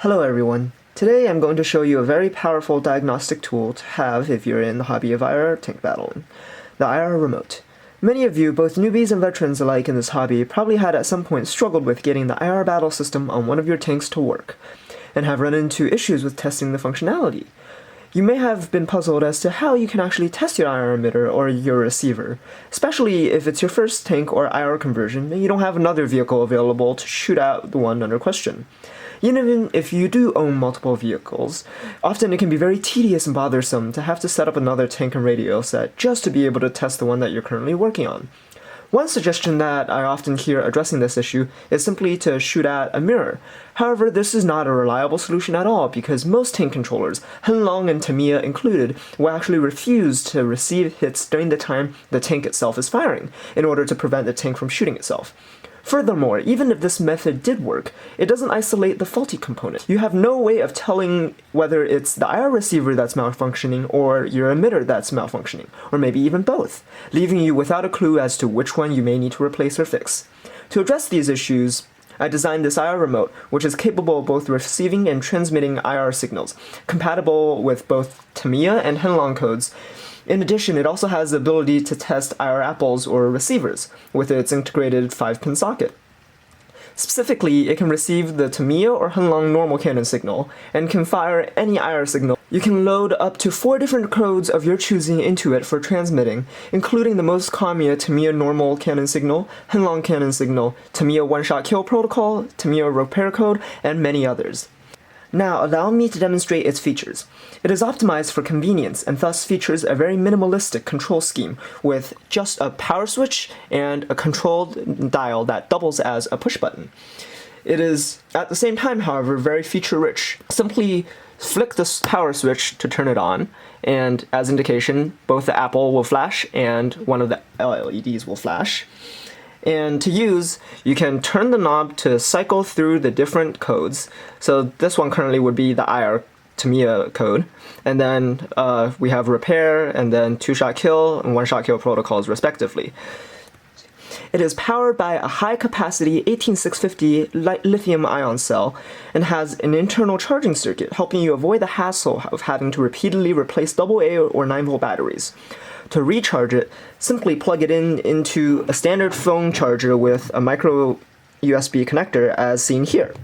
Hello everyone. Today I'm going to show you a very powerful diagnostic tool to have if you're in the hobby of IR tank battling, the IR remote. Many of you, both newbies and veterans alike in this hobby, probably had at some point struggled with getting the IR battle system on one of your tanks to work, and have run into issues with testing the functionality. You may have been puzzled as to how you can actually test your IR emitter or your receiver, especially if it's your first tank or IR conversion and you don't have another vehicle available to shoot out the one under question. Even if you do own multiple vehicles, often it can be very tedious and bothersome to have to set up another tank and radio set just to be able to test the one that you're currently working on. One suggestion that I often hear addressing this issue is simply to shoot at a mirror. However, this is not a reliable solution at all because most tank controllers, Henglong and Tamiya included, will actually refuse to receive hits during the time the tank itself is firing, in order to prevent the tank from shooting itself. Furthermore, even if this method did work, it doesn't isolate the faulty component. You have no way of telling whether it's the IR receiver that's malfunctioning or your emitter that's malfunctioning, or maybe even both, leaving you without a clue as to which one you may need to replace or fix. To address these issues, I designed this IR remote, which is capable of both receiving and transmitting IR signals, compatible with both Tamiya and Henglong codes. In addition, it also has the ability to test IR apples or receivers with its integrated 5-pin socket. Specifically, it can receive the Tamiya or Henglong normal cannon signal, and can fire any IR signal. You can load up to 4 different codes of your choosing into it for transmitting, including the most common Tamiya normal cannon signal, Henglong cannon signal, Tamiya one-shot kill protocol, Tamiya repair code, and many others. Now, allow me to demonstrate its features. It is optimized for convenience and thus features a very minimalistic control scheme with just a power switch and a controlled dial that doubles as a push button. It is, at the same time, however, very feature-rich. Simply flick the power switch to turn it on, and as indication, both the apple will flash and one of the LEDs will flash. And to use, you can turn the knob to cycle through the different codes. So this one currently would be the IR Tamiya code. And then we have repair, and then 2-shot kill, and 1-shot kill protocols respectively. It is powered by a high-capacity 18650 lithium-ion cell and has an internal charging circuit, helping you avoid the hassle of having to repeatedly replace AA or 9-volt batteries. To recharge it, simply plug it into a standard phone charger with a micro USB connector as seen here.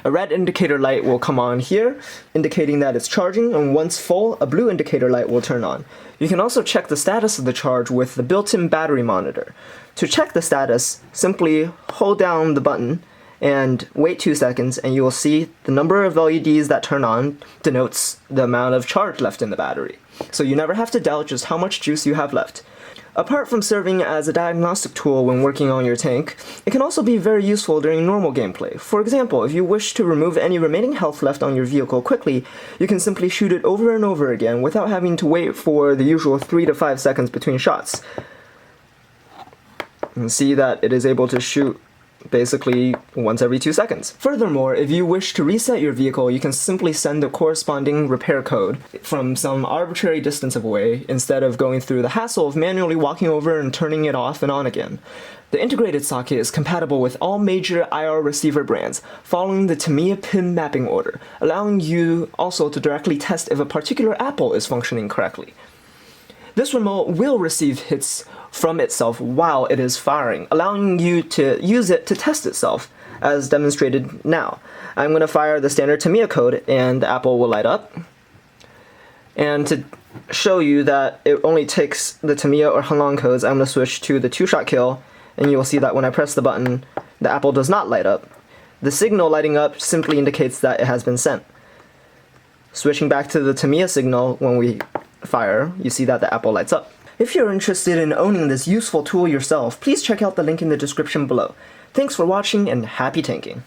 A red indicator light will come on here, indicating that it's charging, and once full, a blue indicator light will turn on. You can also check the status of the charge with the built-in battery monitor. To check the status, simply hold down the button and wait 2 seconds, and you will see the number of LEDs that turn on denotes the amount of charge left in the battery. So you never have to doubt just how much juice you have left. Apart from serving as a diagnostic tool when working on your tank, it can also be very useful during normal gameplay. For example, if you wish to remove any remaining health left on your vehicle quickly, you can simply shoot it over and over again without having to wait for the usual 3 to 5 seconds between shots. You can see that it is able to shoot basically once every 2 seconds. Furthermore, if you wish to reset your vehicle, you can simply send the corresponding repair code from some arbitrary distance away instead of going through the hassle of manually walking over and turning it off and on again. The integrated socket is compatible with all major IR receiver brands, following the Tamiya pin mapping order, allowing you also to directly test if a particular apple is functioning correctly. This remote will receive hits from itself while it is firing, allowing you to use it to test itself, as demonstrated now. I'm going to fire the standard Tamiya code and the apple will light up. And to show you that it only takes the Tamiya or Henglong codes, I'm going to switch to the 2-shot kill, and you will see that when I press the button, the apple does not light up. The signal lighting up simply indicates that it has been sent. Switching back to the Tamiya signal, when we fire, you see that the apple lights up. If you're interested in owning this useful tool yourself, please check out the link in the description below. Thanks for watching and happy tanking!